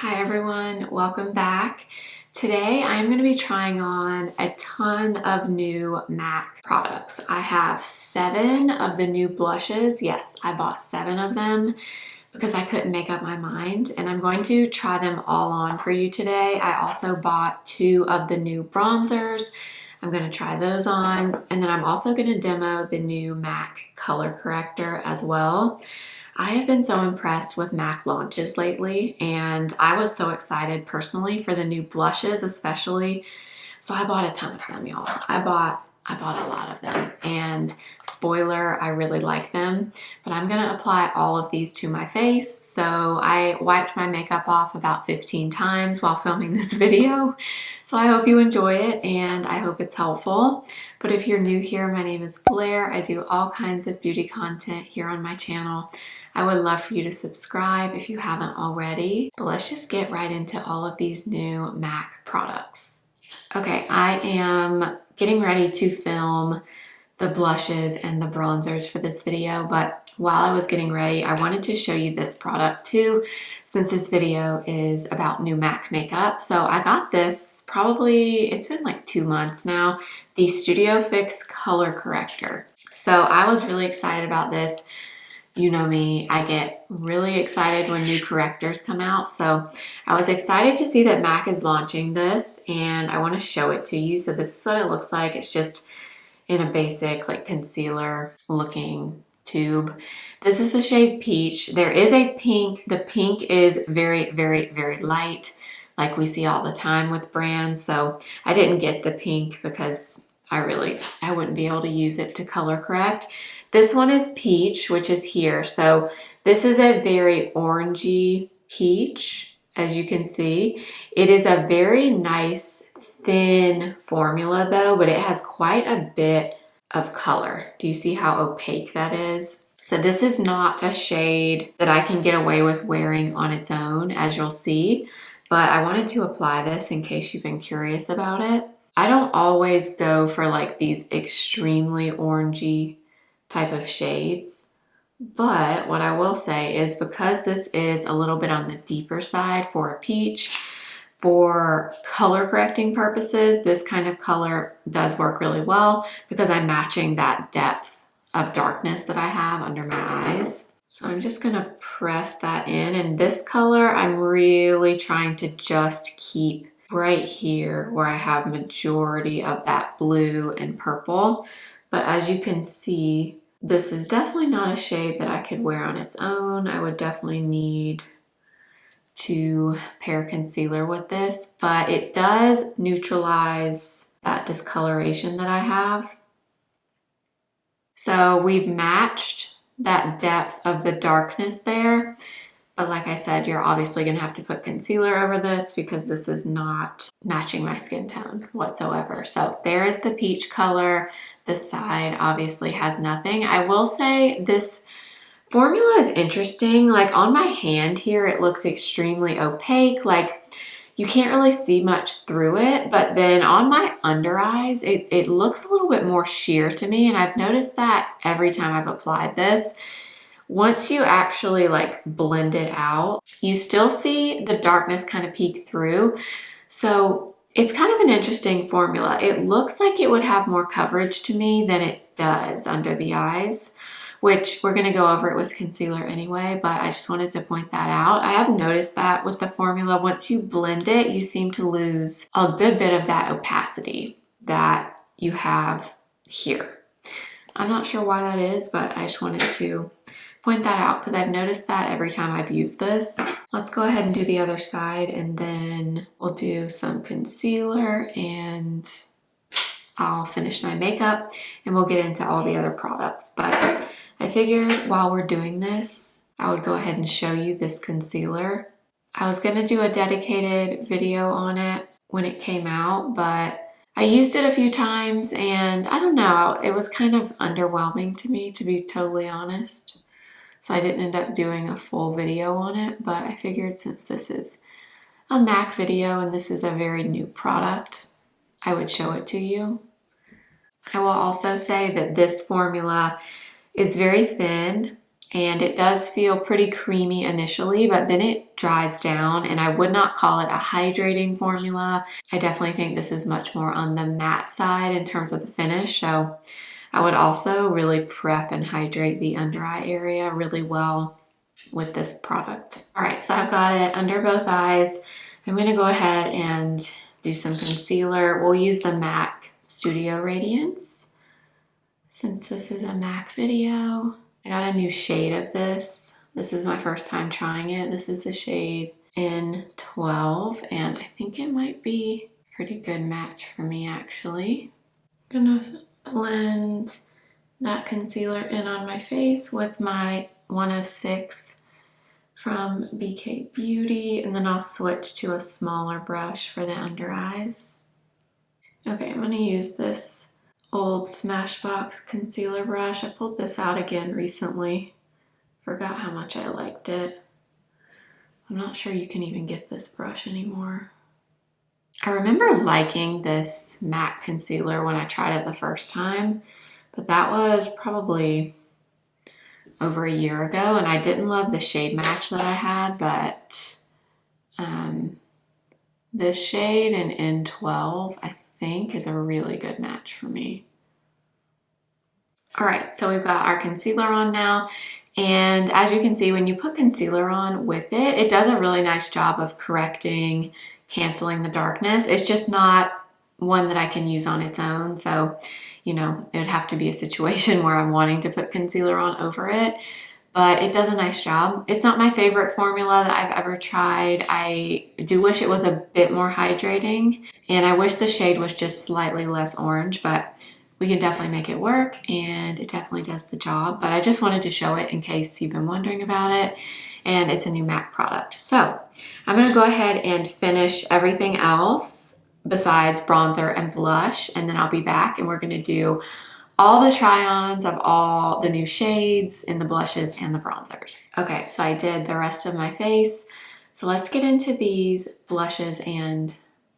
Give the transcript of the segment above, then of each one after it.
Hi everyone, welcome back. Today I'm going to be trying on a ton of new MAC products. I have 7 of the new blushes. Yes, I bought 7 of them because I couldn't make up my mind, and I'm going to try them all on for you today. I also bought 2 of the new bronzers. I'm going to try those on, and then I'm also going to demo the new MAC Color Corrector as well. I have been so impressed with MAC launches lately, and I was so excited personally for the new blushes especially. So I bought a ton of them, y'all. I bought a lot of them, and spoiler, I really like them, but I'm gonna apply all of these to my face. So I wiped my makeup off about 15 times while filming this video. So I hope you enjoy it and I hope it's helpful. But if you're new here, my name is Blair. I do all kinds of beauty content here on my channel. I would love for you to subscribe if you haven't already. But let's just get right into all of these new MAC products. Okay, I am getting ready to film the blushes and the bronzers for this video, but while I was getting ready, I wanted to show you this product too, since this video is about new MAC makeup. So I got this probably, it's been like 2 months now, the Studio Fix Color Corrector. So I was really excited about this. You know me, I get really excited when new correctors come out. So I was excited to see that MAC is launching this, and I want to show it to you. So this is what it looks like. It's just in a basic like concealer looking tube. This is the shade Peach. There is a pink. The pink is very, very, very light, like we see all the time with brands. So I didn't get the pink because I wouldn't be able to use it to color correct. This one is Peach, which is here. So this is a very orangey peach, as you can see. It is a very nice thin formula though, but it has quite a bit of color. Do you see how opaque that is? So this is not a shade that I can get away with wearing on its own, as you'll see, but I wanted to apply this in case you've been curious about it. I don't always go for like these extremely orangey type of shades, but what I will say is because this is a little bit on the deeper side for a peach, for color correcting purposes, this kind of color does work really well because I'm matching that depth of darkness that I have under my eyes. So I'm just gonna press that in, and this color I'm really trying to just keep right here where I have majority of that blue and purple. But as you can see, this is definitely not a shade that I could wear on its own. I would definitely need to pair concealer with this, but it does neutralize that discoloration that I have. So we've matched that depth of the darkness there. But like I said, you're obviously gonna have to put concealer over this because this is not matching my skin tone whatsoever. So there is the peach color. This side obviously has nothing. I will say this formula is interesting. Like on my hand here, it looks extremely opaque. Like you can't really see much through it, but then on my under eyes, it looks a little bit more sheer to me. And I've noticed that every time I've applied this. Once you actually like blend it out, you still see the darkness kind of peek through. So it's kind of an interesting formula. It looks like it would have more coverage to me than it does under the eyes, which we're gonna go over it with concealer anyway, but I just wanted to point that out. I have noticed that with the formula, once you blend it, you seem to lose a good bit of that opacity that you have here. I'm not sure why that is, but I just wanted to point that out because I've noticed that every time I've used this. Let's go ahead and do the other side, and then we'll do some concealer and I'll finish my makeup and we'll get into all the other products. But I figured while we're doing this, I would go ahead and show you this concealer. I was gonna do a dedicated video on it when it came out, but I used it a few times and I don't know, it was kind of underwhelming to me, to be totally honest. So I didn't end up doing a full video on it, but I figured since this is a MAC video and this is a very new product, I would show it to you. I will also say that this formula is very thin and it does feel pretty creamy initially, but then it dries down, and I would not call it a hydrating formula. I definitely think this is much more on the matte side in terms of the finish, so I would also really prep and hydrate the under eye area really well with this product. All right, so I've got it under both eyes. I'm gonna go ahead and do some concealer. We'll use the MAC Studio Radiance since this is a MAC video. I got a new shade of this. This is my first time trying it. This is the shade in 12, and I think it might be a pretty good match for me actually. I'm gonna blend that concealer in on my face with my 106 from BK Beauty, and then I'll switch to a smaller brush for the under eyes. Okay, I'm gonna use this old Smashbox concealer brush. I pulled this out again recently. Forgot how much I liked it. I'm not sure you can even get this brush anymore. I remember liking this MAC concealer when I tried it the first time, but that was probably over a year ago, and I didn't love the shade match that I had, but this shade in N12 I think is a really good match for me. All right, so we've got our concealer on now, and as you can see, when you put concealer on with it, it does a really nice job of correcting, canceling the darkness. It's just not one that I can use on its own, so you know, it would have to be a situation where I'm wanting to put concealer on over it, but it does a nice job. It's not my favorite formula that I've ever tried. I do wish it was a bit more hydrating, and I wish the shade was just slightly less orange, but we can definitely make it work, and it definitely does the job. But I just wanted to show it in case you've been wondering about it, and it's a new MAC product. So I'm gonna go ahead and finish everything else besides bronzer and blush, and then I'll be back and we're gonna do all the try-ons of all the new shades in the blushes and the bronzers. Okay, so I did the rest of my face. So let's get into these blushes and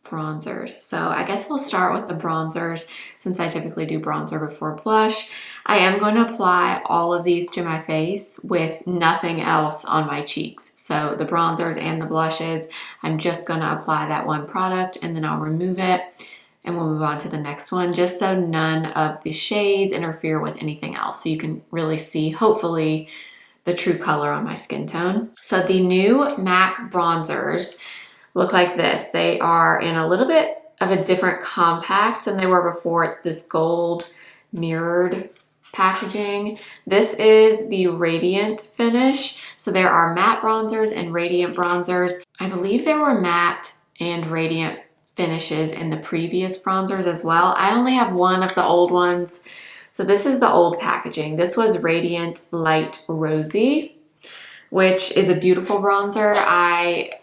bronzers. So I guess we'll start with the bronzers since I typically do bronzer before blush. I am going to apply all of these to my face with nothing else on my cheeks. So the bronzers and the blushes, I'm just going to apply that one product and then I'll remove it and we'll move on to the next one, just so none of the shades interfere with anything else. So you can really see, hopefully, the true color on my skin tone. So the new MAC bronzers look like this. They are in a little bit of a different compact than they were before. It's this gold mirrored packaging. This is the Radiant finish. So there are matte bronzers and radiant bronzers. I believe there were matte and radiant finishes in the previous bronzers as well. I only have one of the old ones. So this is the old packaging. This was Radiant Light Rosy, which is a beautiful bronzer. I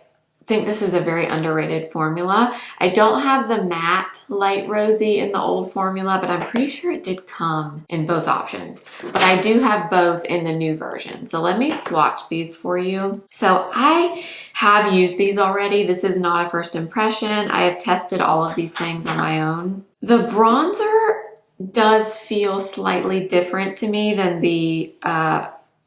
think this is a very underrated formula. I don't have the matte light rosy in the old formula, but I'm pretty sure it did come in both options. But I do have both in the new version. So let me swatch these for you. So I have used these already. This is not a first impression. I have tested all of these things on my own. The bronzer does feel slightly different to me than the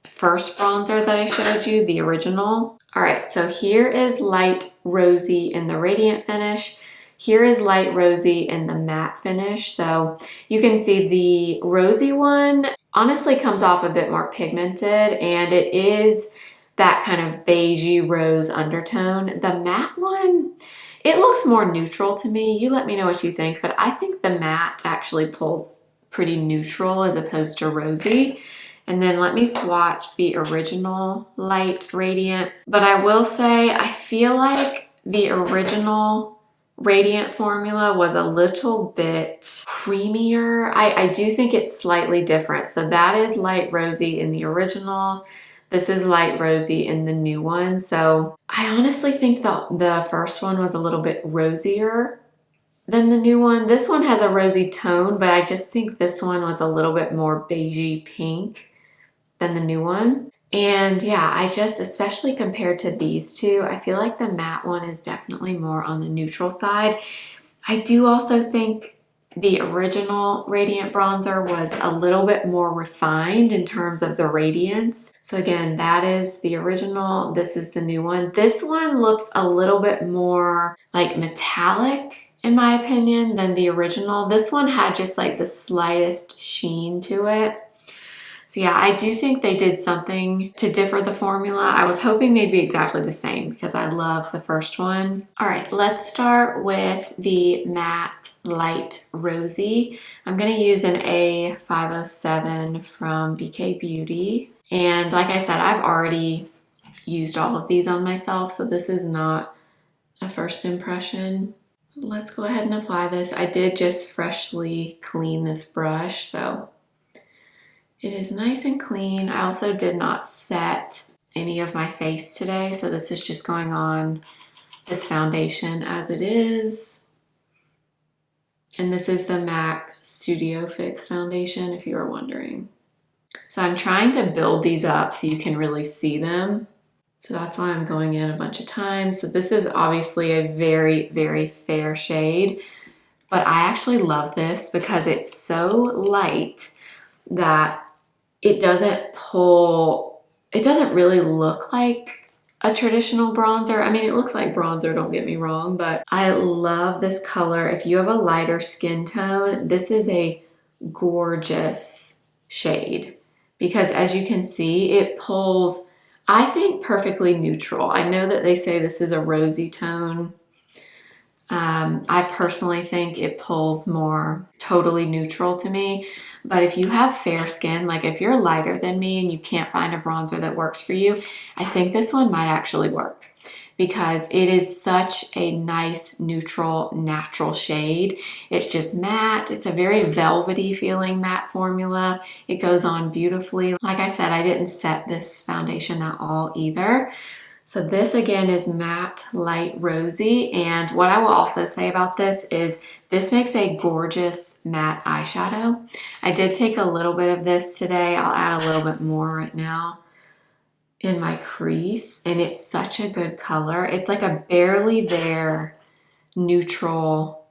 first bronzer that I showed you, the original. All right, so here is light rosy in the radiant finish. Here is light rosy in the matte finish. So you can see the rosy one honestly comes off a bit more pigmented, and it is that kind of beigey rose undertone. The matte one, it looks more neutral to me. You let me know what you think, but I think the matte actually pulls pretty neutral as opposed to rosy. And then let me swatch the original light radiant. But I will say, I feel like the original radiant formula was a little bit creamier. I do think it's slightly different. So that is light rosy in the original. This is light rosy in the new one. So I honestly think the first one was a little bit rosier than the new one. This one has a rosy tone, but I just think this one was a little bit more beigey pink than the new one. And yeah, I just, especially compared to these two, I feel like the matte one is definitely more on the neutral side. I do also think the original Radiant bronzer was a little bit more refined in terms of the radiance. So again, that is the original. This is the new one. This one looks a little bit more like metallic in my opinion than the original. This one had just like the slightest sheen to it. So yeah, I do think they did something to differ the formula. I was hoping they'd be exactly the same because I love the first one. All right, let's start with the matte light rosy. I'm gonna use an A507 from BK Beauty. And like I said, I've already used all of these on myself, so this is not a first impression. Let's go ahead and apply this. I did just freshly clean this brush, so it is nice and clean. I also did not set any of my face today, so this is just going on this foundation as it is. And this is the MAC Studio Fix foundation, if you were wondering. So I'm trying to build these up so you can really see them. So that's why I'm going in a bunch of times. So this is obviously a very, very fair shade, but I actually love this because it's so light that it doesn't pull, it doesn't really look like a traditional bronzer. I mean, it looks like bronzer, don't get me wrong, but I love this color. If you have a lighter skin tone, this is a gorgeous shade because as you can see, it pulls, I think, perfectly neutral. I know that they say this is a rosy tone. I personally think it pulls more totally neutral to me. But if you have fair skin, like if you're lighter than me and you can't find a bronzer that works for you, I think this one might actually work because it is such a nice, neutral, natural shade. It's just matte. It's a very velvety feeling matte formula. It goes on beautifully. Like I said, I didn't set this foundation at all either. So this again is matte light rosy, and what I will also say about this is this makes a gorgeous matte eyeshadow. I did take a little bit of this today. I'll add a little bit more right now in my crease, and it's such a good color. It's like a barely there neutral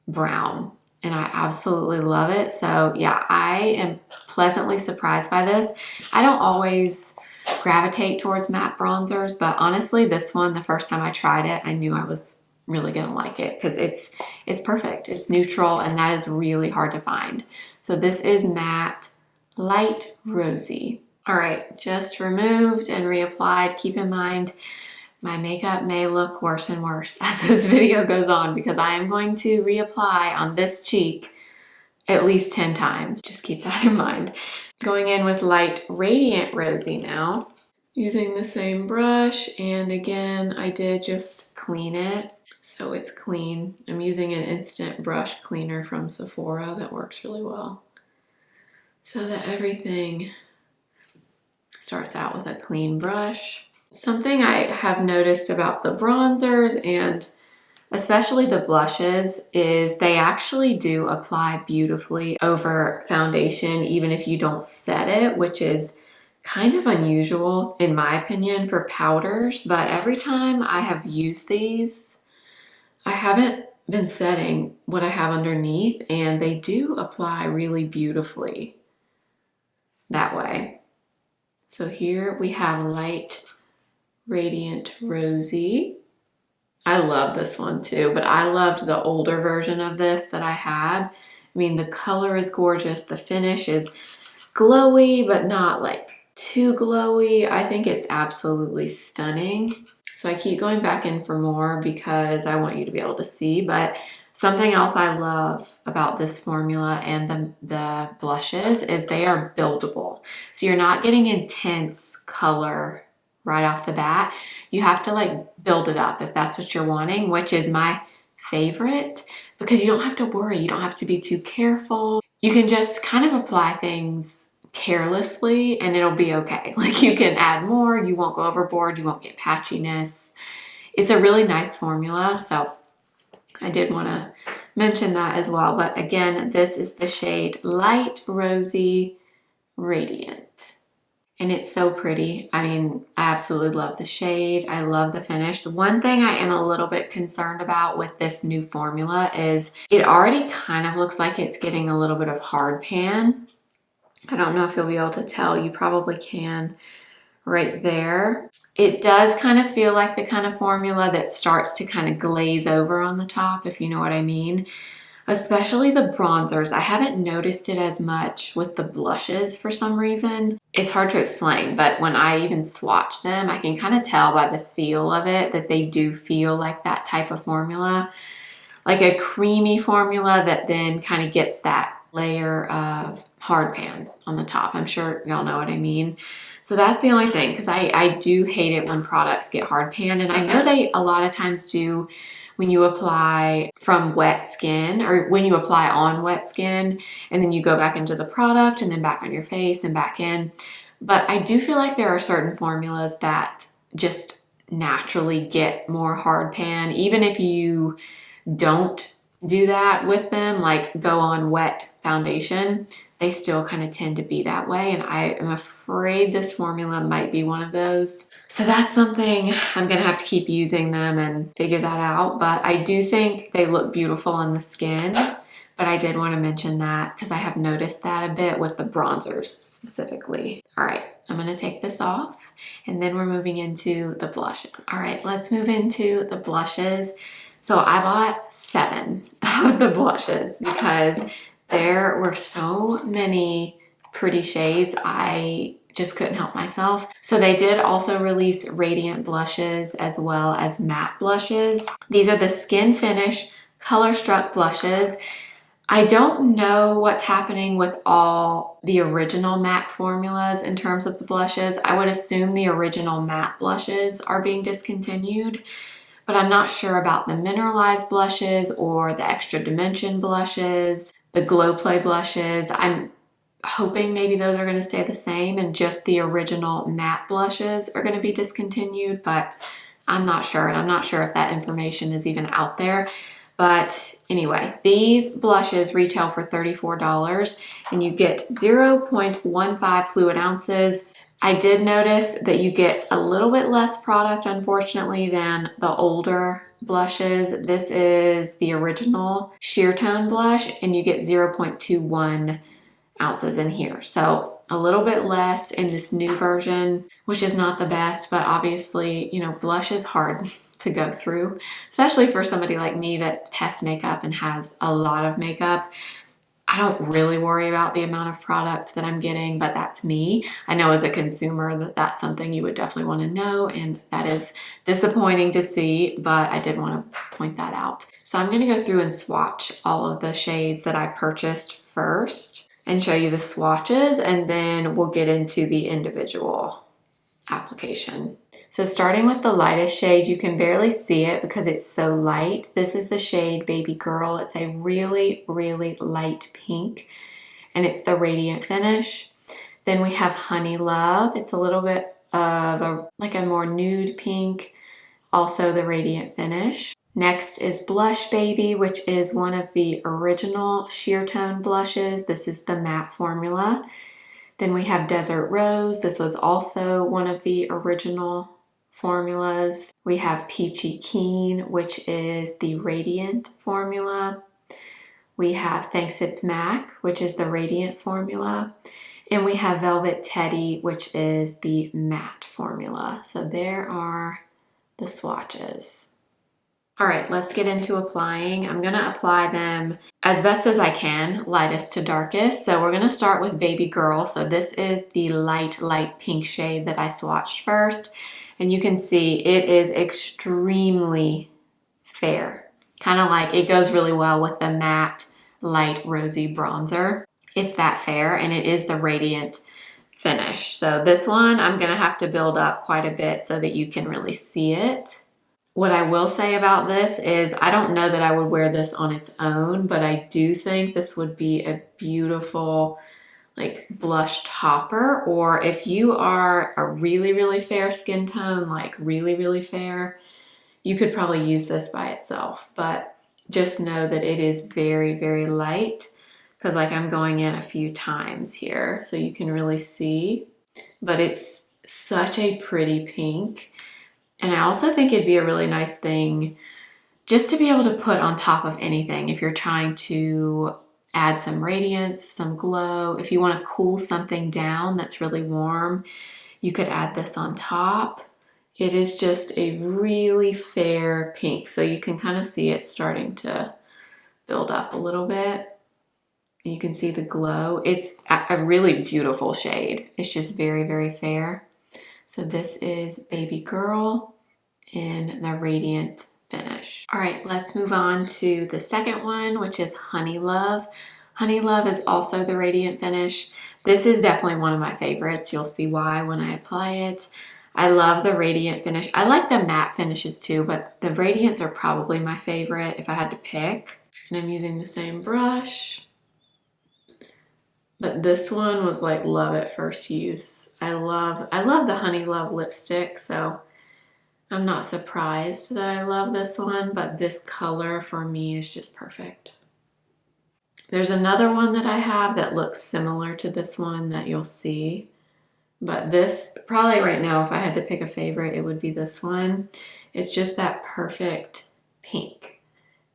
brown, and I absolutely love it. So yeah, I am pleasantly surprised by this. I don't always gravitate towards matte bronzers, but honestly this one, the first time I tried it, I knew I was really gonna like it because it's perfect. It's neutral, and that is really hard to find. So this is matte light rosy. All right, just removed and reapplied. Keep in mind my makeup may look worse and worse as this video goes on because I am going to reapply on this cheek at least 10 times. Just keep that in mind. Going in with light radiant rosy now, using the same brush, and again I did just clean it so it's clean. I'm using an instant brush cleaner from Sephora that works really well so that everything starts out with a clean brush. Something I have noticed about the bronzers and especially the blushes is they actually do apply beautifully over foundation even if you don't set it, which is kind of unusual in my opinion for powders. But every time I have used these, I haven't been setting what I have underneath, and they do apply really beautifully that way. So here we have light radiant rosy. I love this one too, but I loved the older version of this that I had. I mean, the color is gorgeous. The finish is glowy, but not like too glowy. I think it's absolutely stunning. So I keep going back in for more because I want you to be able to see. But something else I love about this formula and the blushes is they are buildable. So you're not getting intense color right off the bat. You have to like build it up if that's what you're wanting, which is my favorite because you don't have to worry. You don't have to be too careful. You can just kind of apply things carelessly and it'll be okay. Like you can add more, you won't go overboard, you won't get patchiness. It's a really nice formula, so I did want to mention that as well. But again, this is the shade Light Rosy Radiant. and it's so pretty. I mean, I absolutely love the shade. I love the finish. The one thing I am a little bit concerned about with this new formula is it already kind of looks like it's getting a little bit of hard pan. I don't know if you'll be able to tell. You probably can right there. It does kind of feel like the kind of formula that starts to kind of glaze over on the top, if you know what I mean. Especially the bronzers. I haven't noticed it as much with the blushes for some reason. It's hard to explain, but when I even swatch them, I can kind of tell by the feel of it that they do feel like that type of formula. Like a creamy formula that then kind of gets that layer of hard pan on the top. I'm sure y'all know what I mean. So that's the only thing, because I do hate it when products get hard pan, and I know they a lot of times do when you apply from wet skin, or when you apply on wet skin and then you go back into the product and then back on your face and back in. But I do feel like there are certain formulas that just naturally get more hard pan, even if you don't do that with them, like go on wet foundation, they still kind of tend to be that way. And I am afraid this formula might be one of those. So that's something I'm gonna have to keep using them and figure that out. But I do think they look beautiful on the skin. But I did want to mention that because I have noticed that a bit with the bronzers specifically. All right, I'm gonna take this off and then we're moving into the blushes. All right, let's move into the blushes. So I bought 7 of the blushes because there were so many pretty shades. I just couldn't help myself. So they did also release Radiant blushes as well as matte blushes. These are the Skinfinish Colorstruck blushes. I don't know what's happening with all the original MAC formulas in terms of the blushes. I would assume the original matte blushes are being discontinued, but I'm not sure about the mineralized blushes or the extra dimension blushes, the glow play blushes. I'm hoping maybe those are going to stay the same and just the original matte blushes are going to be discontinued, but I'm not sure. And I'm not sure if that information is even out there. But anyway, these blushes retail for $34 and you get 0.15 fluid ounces. I did notice that you get a little bit less product, unfortunately, than the older blushes. This is the original sheer tone blush and you get 0.21 ounces in here. So a little bit less in this new version, which is not the best, but obviously, you know, blush is hard to go through, especially for somebody like me that tests makeup and has a lot of makeup. I don't really worry about the amount of product that I'm getting, but that's me. I know as a consumer that that's something you would definitely want to know, and that is disappointing to see, but I did want to point that out. So I'm going to go through and swatch all of the shades that I purchased first and show you the swatches, and then we'll get into the individual application. So starting with the lightest shade, you can barely see it because it's so light. This is the shade Babygirl. It's a really, really light pink, and it's the Radiant finish. Then we have Honeylove. It's a little bit of a more nude pink, also the Radiant finish. Next is Blushbaby, which is one of the original sheer tone blushes. This is the matte formula. Then we have Desert Rose. This was also one of the original formulas. We have Peachykeen, which is the Radiant formula. We have Thanks It's MAC, which is the Radiant formula. And we have Velvet Teddy, which is the matte formula. So there are the swatches. All right, let's get into applying. I'm gonna apply them as best as I can, lightest to darkest. So we're gonna start with Babygirl. So this is the light pink shade that I swatched first. And you can see it is extremely fair. Kind of like it goes really well with the matte light rosy bronzer. It's that fair, and it is the Radiant finish. So this one, I'm gonna have to build up quite a bit so that you can really see it. What I will say about this is I don't know that I would wear this on its own, but I do think this would be a beautiful like blush topper, or if you are a really, really fair skin tone, like really, really fair, you could probably use this by itself. But just know that it is very, very light because like I'm going in a few times here so you can really see. but it's such a pretty pink. And I also think it'd be a really nice thing just to be able to put on top of anything if you're trying to add some radiance, some glow. If you want to cool something down that's really warm, you could add this on top. It is just a really fair pink, so you can kind of see it starting to build up a little bit. You can see the glow. It's a really beautiful shade. It's just very, very fair. So this is Babygirl in the Radiant finish. All right, let's move on to the second one, which is Honeylove. Honeylove is also the Radiant finish. This is definitely one of my favorites. You'll see why when I apply it. I love the Radiant finish. I like the matte finishes too, but the Radiants are probably my favorite if I had to pick. And I'm using the same brush. But this one was like love at first use. I love the Honeylove lipstick, so I'm not surprised that I love this one, but this color for me is just perfect. There's another one that I have that looks similar to this one that you'll see, but this, probably right now, if I had to pick a favorite, it would be this one. It's just that perfect pink.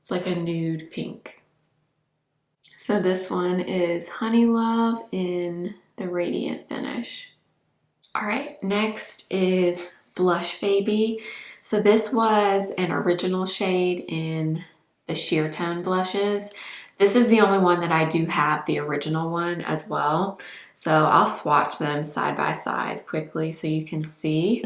It's like a nude pink. So this one is Honeylove in the Radiant finish. All right, next is Blushbaby. So this was an original shade in the Sheer Tone Blushes. This is the only one that I do have the original one as well. So I'll swatch them side by side quickly so you can see.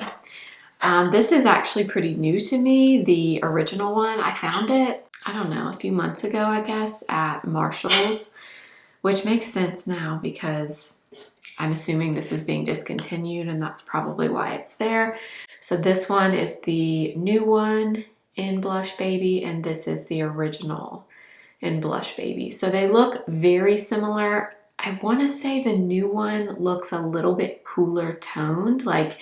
This is actually pretty new to me, the original one. I found it, I don't know, a few months ago, I guess, at Marshall's, which makes sense now because I'm assuming this is being discontinued and that's probably why it's there. So this one is the new one in Blushbaby and this is the original in Blushbaby. So they look very similar. I want to say the new one looks a little bit cooler toned, like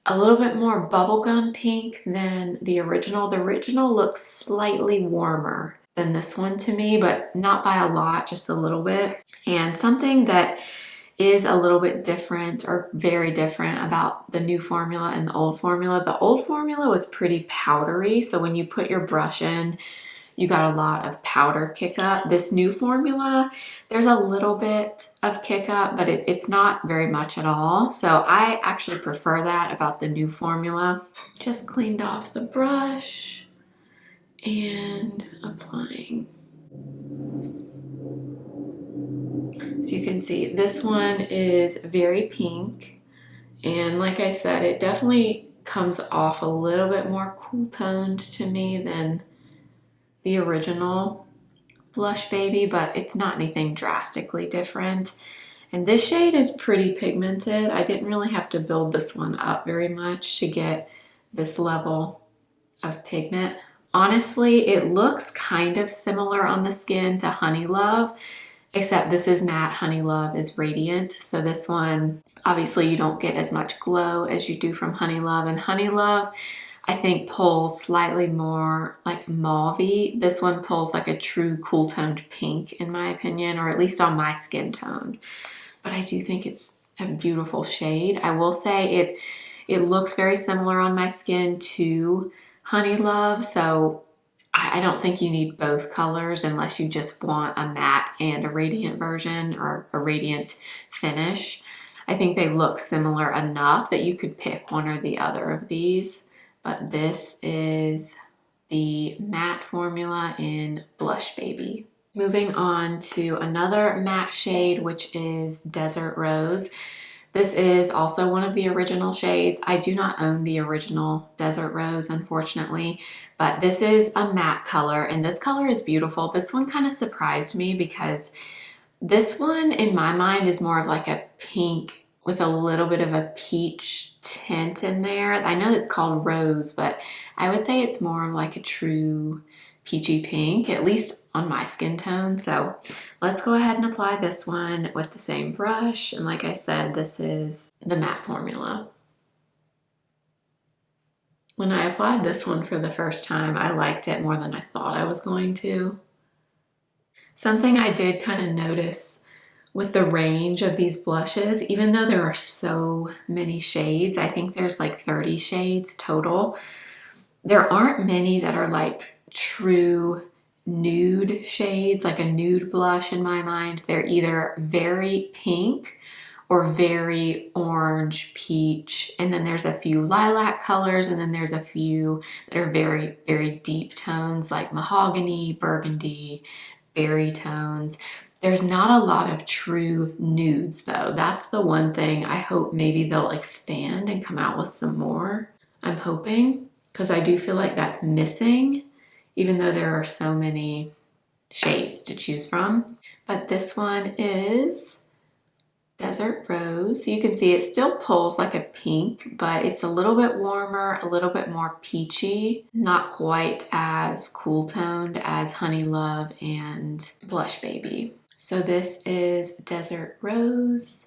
a little bit more bubblegum pink than the original. The original looks slightly warmer than this one to me, but not by a lot, just a little bit. And something that is a little bit different or very different about the new formula and the old formula. The old formula was pretty powdery, so when you put your brush in, you got a lot of powder kick up. This new formula, there's a little bit of kick up, but it's not very much at all. So I actually prefer that about the new formula. Just cleaned off the brush and applying. So you can see this one is very pink. And like I said, it definitely comes off a little bit more cool toned to me than the original Blushbaby, but it's not anything drastically different. And this shade is pretty pigmented. I didn't really have to build this one up very much to get this level of pigment. Honestly, it looks kind of similar on the skin to Honeylove, except this is matte, Honeylove is radiant. So this one, obviously you don't get as much glow as you do from Honeylove. And Honeylove, I think, pulls slightly more like mauve-y. This one pulls like a true cool toned pink in my opinion, or at least on my skin tone. But I do think it's a beautiful shade. I will say it looks very similar on my skin to Honeylove, so I don't think you need both colors unless you just want a matte and a radiant version or a radiant finish. I think they look similar enough that you could pick one or the other of these, but this is the matte formula in Blushbaby. Moving on to another matte shade, which is Desert Rose. This is also one of the original shades. I do not own the original Desert Rose, unfortunately, but this is a matte color, and this color is beautiful. This one kind of surprised me because this one, in my mind, is more of like a pink with a little bit of a peach tint in there. I know it's called Rose, but I would say it's more of like a true peachy pink, at least on my skin tone. So let's go ahead and apply this one with the same brush. And like I said, this is the matte formula. When I applied this one for the first time, I liked it more than I thought I was going to. Something I did kind of notice with the range of these blushes, even though there are so many shades. I think there's like 30 shades total. There aren't many that are like true nude shades, like a nude blush in my mind. They're either very pink or very orange peach, and then there's a few lilac colors, and then there's a few that are very, very deep tones like mahogany, burgundy, berry tones. There's not a lot of true nudes though. That's the one thing I hope maybe they'll expand and come out with some more. I'm hoping, because I do feel like that's missing, even though there are so many shades to choose from. But this one is Desert Rose. You can see it still pulls like a pink, but it's a little bit warmer, a little bit more peachy, not quite as cool toned as Honeylove and Blushbaby. So this is Desert Rose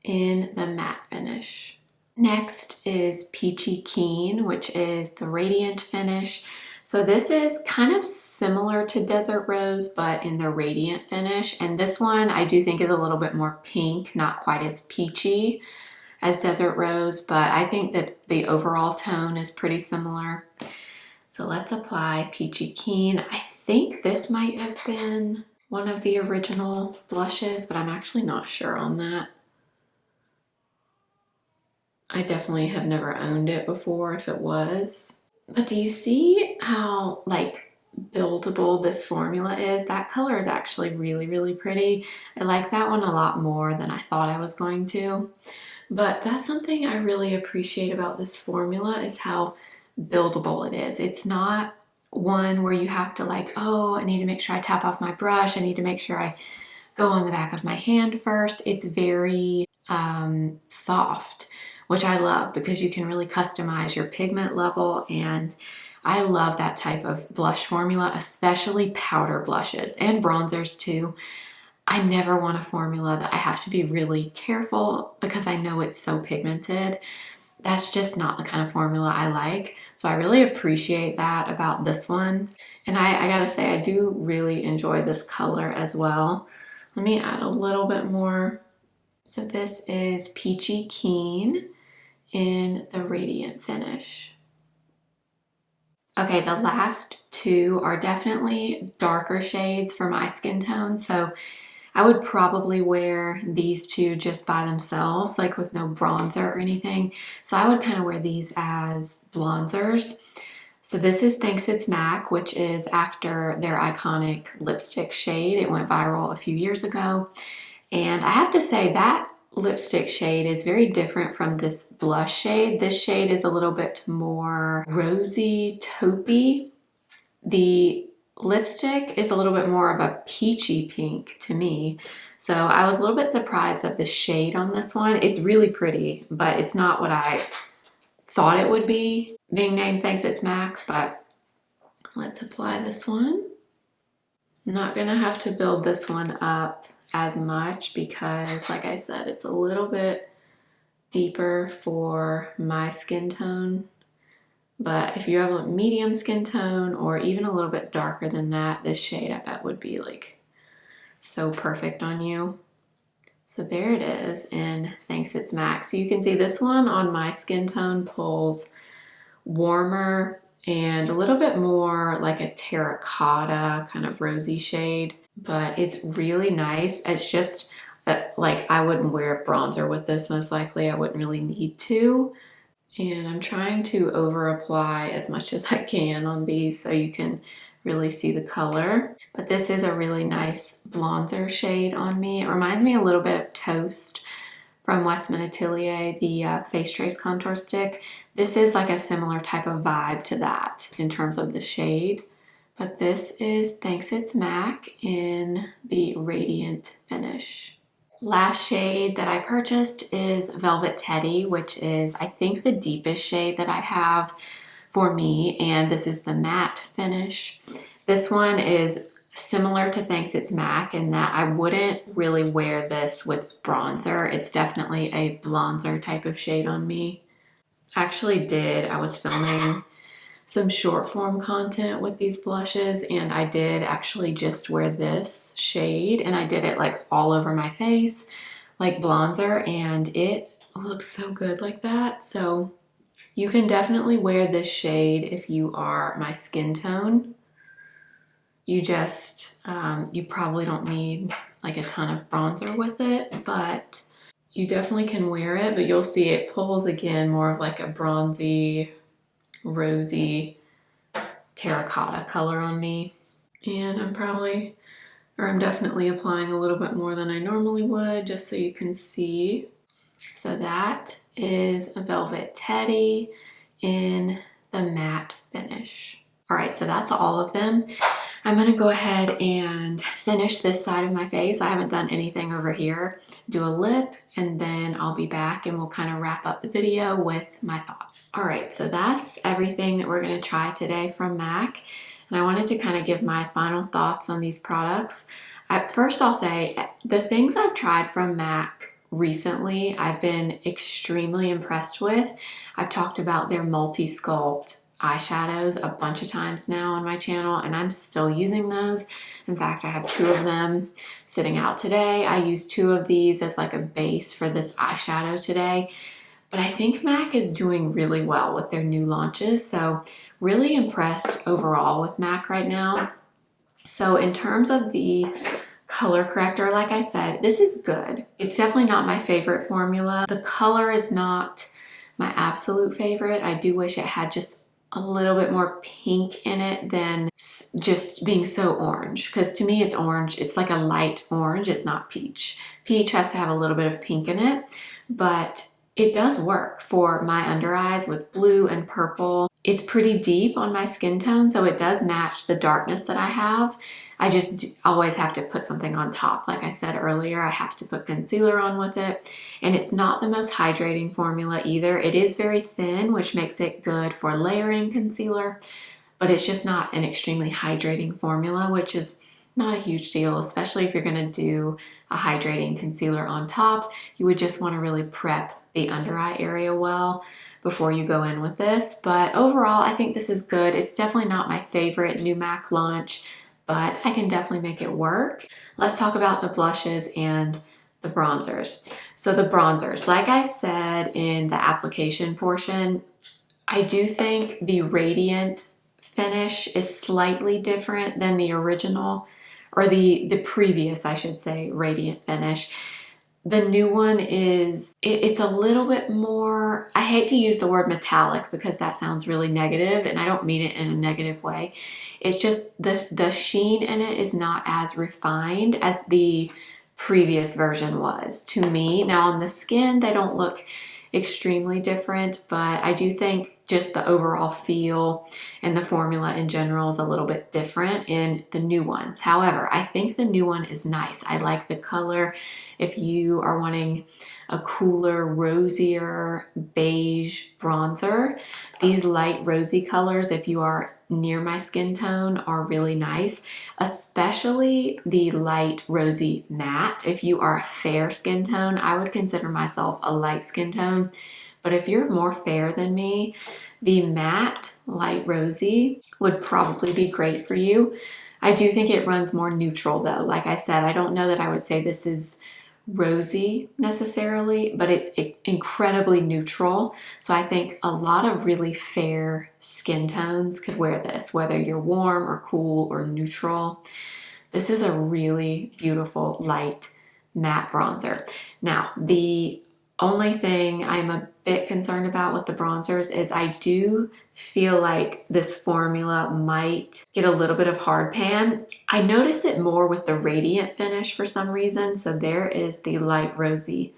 in the matte finish. Next is Peachykeen, which is the radiant finish. So this is kind of similar to Desert Rose, but in the radiant finish. And this one I do think is a little bit more pink, not quite as peachy as Desert Rose, but I think that the overall tone is pretty similar. So let's apply Peachykeen. I think this might have been one of the original blushes, but I'm actually not sure on that. I definitely have never owned it before if it was. But do you see how like buildable this formula is? That color is actually really, really pretty. I like that one a lot more than I thought I was going to. But that's something I really appreciate about this formula, is how buildable it is. It's not one where you have to like, oh, I need to make sure I tap off my brush. I need to make sure I go on the back of my hand first. It's very soft, which I love because you can really customize your pigment level, and I love that type of blush formula, especially powder blushes and bronzers too. I never want a formula that I have to be really careful because I know it's so pigmented. That's just not the kind of formula I like. So I really appreciate that about this one. And I gotta say, I do really enjoy this color as well. Let me add a little bit more. So this is Peachykeen in the radiant finish. Okay, the last two are definitely darker shades for my skin tone, so I would probably wear these two just by themselves, like with no bronzer or anything. So I would kind of wear these as bronzers. So this is Thanks It's MAC, which is after their iconic lipstick shade. It went viral a few years ago. And I have to say that lipstick shade is very different from this blush shade. This shade is a little bit more rosy, taupey. The lipstick is a little bit more of a peachy pink to me. So I was a little bit surprised at the shade on this one. It's really pretty, but it's not what I thought it would be, being named Thanks It's MAC. But let's apply this one. I'm not gonna have to build this one up as much because, like I said, it's a little bit deeper for my skin tone. But if you have a medium skin tone or even a little bit darker than that, this shade I bet would be like so perfect on you. So there it is in Thanks It's MAC. So you can see this one on my skin tone pulls warmer and a little bit more like a terracotta kind of rosy shade, but it's really nice. It's just like I wouldn't wear bronzer with this most likely. I wouldn't really need to. And I'm trying to over apply as much as I can on these so you can really see the color. But this is a really nice bronzer shade on me. It reminds me a little bit of Toast from Westman Atelier, the Face Trace Contour Stick. This is like a similar type of vibe to that in terms of the shade. But this is Thanks It's MAC in the Radiant finish. Last shade that I purchased is Velvet Teddy, which is I think the deepest shade that I have for me, and this is the matte finish. This one is similar to Thanks It's MAC in that I wouldn't really wear this with bronzer. It's definitely a bronzer type of shade on me. I actually did. I was filming some short form content with these blushes, and I did actually just wear this shade, and I did it like all over my face like bronzer, and it looks so good like that. So you can definitely wear this shade if you are my skin tone. You just, you probably don't need like a ton of bronzer with it, but you definitely can wear it. But you'll see it pulls again more of like a bronzy, rosy, terracotta color on me. And I'm definitely applying a little bit more than I normally would, just so you can see. So that is a Velvet Teddy in the matte finish. All right, so that's all of them. I'm gonna go ahead and finish this side of my face. I haven't done anything over here. Do a lip, and then I'll be back and we'll kind of wrap up the video with my thoughts. All right, so that's everything that we're gonna try today from MAC. And I wanted to kind of give my final thoughts on these products. First, I'll say the things I've tried from MAC recently, I've been extremely impressed with. I've talked about their multi-sculpt eyeshadows a bunch of times now on my channel, and I'm still using those. In fact, I have 2 of them sitting out today. I used 2 of these as like a base for this eyeshadow today. But I think MAC is doing really well with their new launches, so really impressed overall with MAC right now. So in terms of the color corrector, like I said, this is good. It's definitely not my favorite formula. The color is not my absolute favorite. I do wish it had just a little bit more pink in it than just being so orange, because to me it's orange. It's like a light orange. It's not peach. Peach has to have a little bit of pink in it, but it does work for my under eyes with blue and purple. It's pretty deep on my skin tone, so it does match the darkness that I have. I just always have to put something on top. Like I said earlier, I have to put concealer on with it. And it's not the most hydrating formula either. It is very thin, which makes it good for layering concealer, but it's just not an extremely hydrating formula, which is not a huge deal, especially if you're gonna do a hydrating concealer on top. You would just wanna really prep the under eye area well before you go in with this. But overall, I think this is good. It's definitely not my favorite new MAC launch, but I can definitely make it work. Let's talk about the blushes and the bronzers. So the bronzers, like I said in the application portion, I do think the Radiant finish is slightly different than the original, or the previous, I should say, Radiant finish. The new one it's a little bit more, I hate to use the word metallic because that sounds really negative, and I don't mean it in a negative way. It's just the sheen in it is not as refined as the previous version was to me. Now on the skin, they don't look extremely different, but I do think just the overall feel and the formula in general is a little bit different in the new ones. However, I think the new one is nice. I like the color. If you are wanting a cooler, rosier beige bronzer, these light rosy colors, if you are near my skin tone, are really nice, especially the light rosy matte. If you are a fair skin tone, I would consider myself a light skin tone, but if you're more fair than me, the matte light rosy would probably be great for you. I do think it runs more neutral though. Like I said, I don't know that I would say this is rosy necessarily, but it's incredibly neutral. So I think a lot of really fair skin tones could wear this, whether you're warm or cool or neutral. This is a really beautiful light matte bronzer. Now, the only thing I'm a bit concerned about with the bronzers is I do feel like this formula might get a little bit of hard pan. I notice it more with the Radiant finish for some reason. So there is the light rosy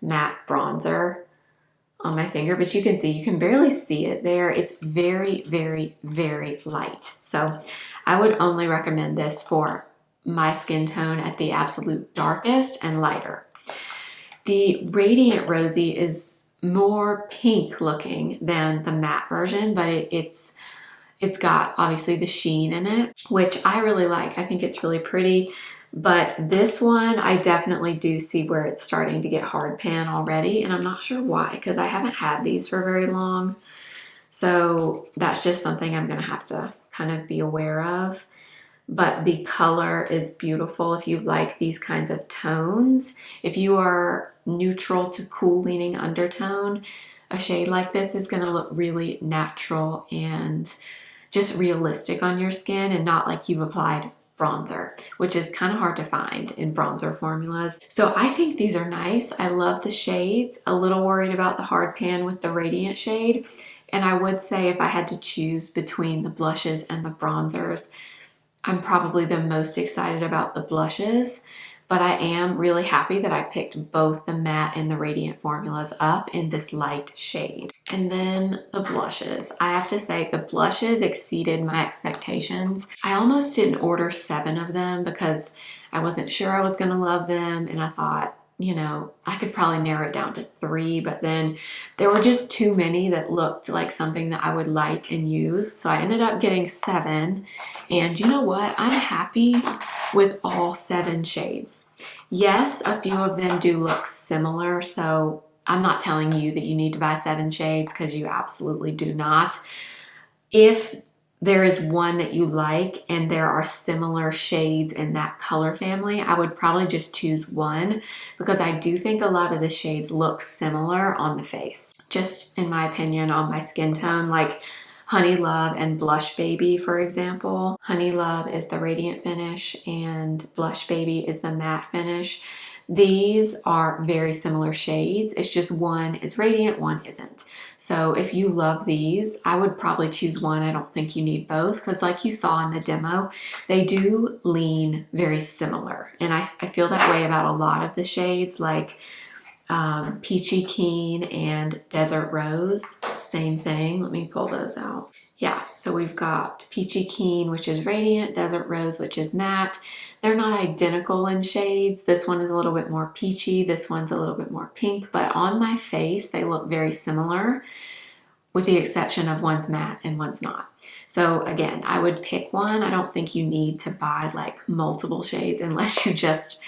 matte bronzer on my finger, but you can see, you can barely see it there. It's very, very, very light. So I would only recommend this for my skin tone at the absolute darkest and lighter. The Radiant Rosy is more pink looking than the matte version, but it's got obviously the sheen in it, which I really like. I think it's really pretty, but this one I definitely do see where it's starting to get hard pan already, and I'm not sure why, because I haven't had these for very long. So that's just something I'm gonna have to kind of be aware of. But the color is beautiful if you like these kinds of tones. If you are neutral to cool leaning undertone, a shade like this is gonna look really natural and just realistic on your skin and not like you've applied bronzer, which is kind of hard to find in bronzer formulas. So I think these are nice. I love the shades. A little worried about the hard pan with the Radiant shade. And I would say if I had to choose between the blushes and the bronzers, I'm probably the most excited about the blushes, but I am really happy that I picked both the matte and the Radiant formulas up in this light shade. And then the blushes. I have to say the blushes exceeded my expectations. I almost didn't order 7 of them because I wasn't sure I was gonna love them, and I thought, you know, I could probably narrow it down to 3, but then there were just too many that looked like something that I would like and use. So I ended up getting 7. And you know what? I'm happy with all 7 shades. Yes, a few of them do look similar. So I'm not telling you that you need to buy 7 shades because you absolutely do not. If there is one that you like and there are similar shades in that color family, I would probably just choose one because I do think a lot of the shades look similar on the face. Just in my opinion, on my skin tone, like Honeylove and Blushbaby, for example. Honeylove is the Radiant finish and Blushbaby is the matte finish. These are very similar shades. It's just one is Radiant, one isn't. So if you love these, I would probably choose one. I don't think you need both because like you saw in the demo, they do lean very similar. And I feel that way about a lot of the shades like Peachykeen and Desert Rose, same thing. Let me pull those out. Yeah, so we've got Peachykeen, which is Radiant, Desert Rose, which is matte. They're not identical in shades. This one is a little bit more peachy. This one's a little bit more pink, but on my face, they look very similar with the exception of one's matte and one's not. So again, I would pick one. I don't think you need to buy like multiple shades unless you just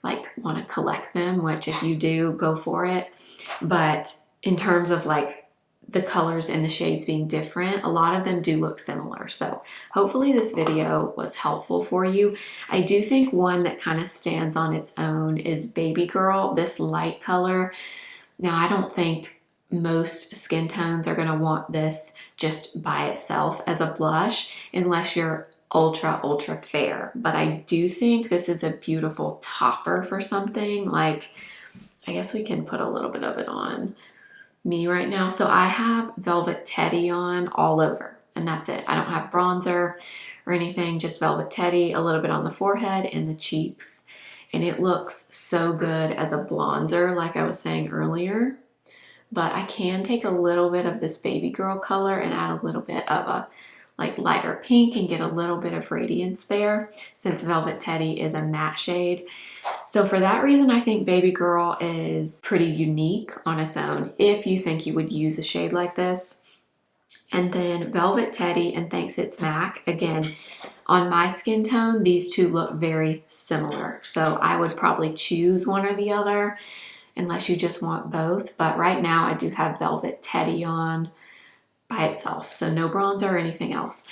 like want to collect them, which if you do, go for it. But in terms of like the colors and the shades being different, a lot of them do look similar. So hopefully this video was helpful for you. I do think one that kind of stands on its own is Babygirl, this light color. Now I don't think most skin tones are going to want this just by itself as a blush unless you're ultra fair, but I do think this is a beautiful topper for something. Like, I guess we can put a little bit of it on me right now. So I have Velvet Teddy on all over, and that's it. I don't have bronzer or anything, just Velvet Teddy, a little bit on the forehead and the cheeks, and it looks so good as a bronzer, like I was saying earlier. But I can take a little bit of this Babygirl color and add a little bit of a like lighter pink and get a little bit of radiance there since Velvet Teddy is a matte shade. So for that reason, I think Babygirl is pretty unique on its own if you think you would use a shade like this. And then Velvet Teddy and Thanks It's MAC, again, on my skin tone, these two look very similar. So I would probably choose one or the other unless you just want both. But right now I do have Velvet Teddy on by itself, so no bronzer or anything else.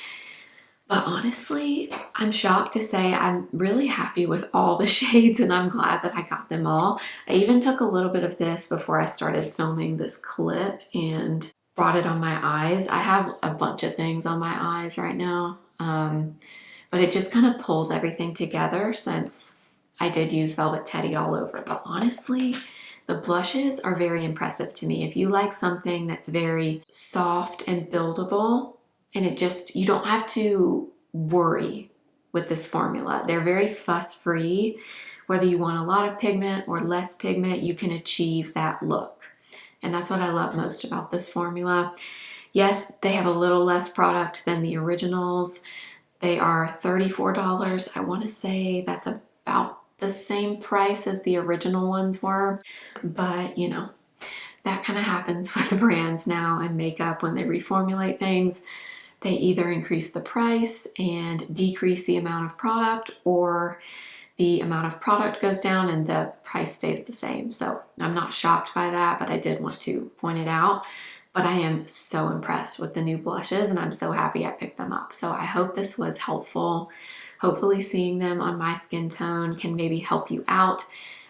But honestly, I'm shocked to say I'm really happy with all the shades and I'm glad that I got them all. I even took a little bit of this before I started filming this clip and brought it on my eyes. I have a bunch of things on my eyes right now, but it just kind of pulls everything together since I did use Velvet Teddy all over. But honestly, the blushes are very impressive to me. If you like something that's very soft and buildable, and it just, you don't have to worry with this formula. They're very fuss-free. Whether you want a lot of pigment or less pigment, you can achieve that look. And that's what I love most about this formula. Yes, they have a little less product than the originals. They are $34. I want to say that's about the same price as the original ones were, but you know, that kind of happens with brands now and makeup when they reformulate things. They either increase the price and decrease the amount of product, or the amount of product goes down and the price stays the same. So I'm not shocked by that, but I did want to point it out. but I am so impressed with the new blushes and I'm so happy I picked them up. So I hope this was helpful. Hopefully seeing them on my skin tone can maybe help you out.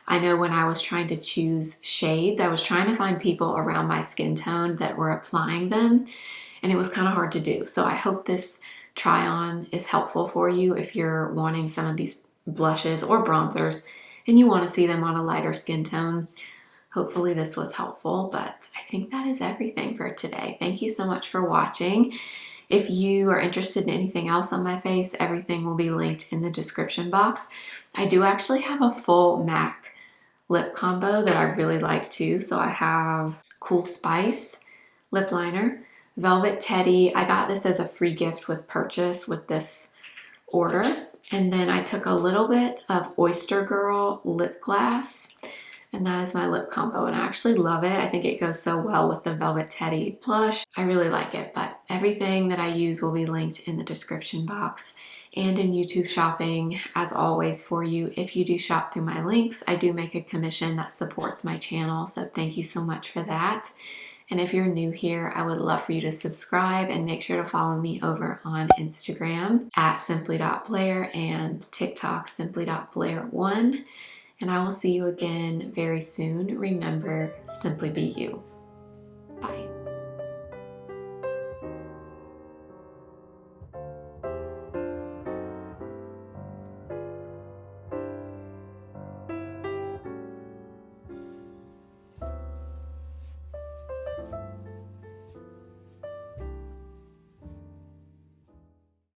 I know when I was trying to choose shades, I was trying to find people around my skin tone that were applying them, and it was kind of hard to do. So I hope this try on is helpful for you if you're wanting some of these blushes or bronzers and you want to see them on a lighter skin tone. Hopefully this was helpful, but I think that is everything for today. Thank you so much for watching. If you are interested in anything else on my face, everything will be linked in the description box. I do actually have a full MAC lip combo that I really like too. So I have Cool Spice lip liner, Velvet Teddy. I got this as a free gift with purchase with this order. And then I took a little bit of Oyster Girl lip glass, and that is my lip combo, and I actually love it. I think it goes so well with the Velvet Teddy blush. I really like it, but everything that I use will be linked in the description box and in YouTube shopping, as always, for you. If you do shop through my links, I do make a commission that supports my channel, so thank you so much for that. And if you're new here, I would love for you to subscribe and make sure to follow me over on Instagram at simply.blair and TikTok simply.blair1. And I will see you again very soon. Remember, simply be you. Bye.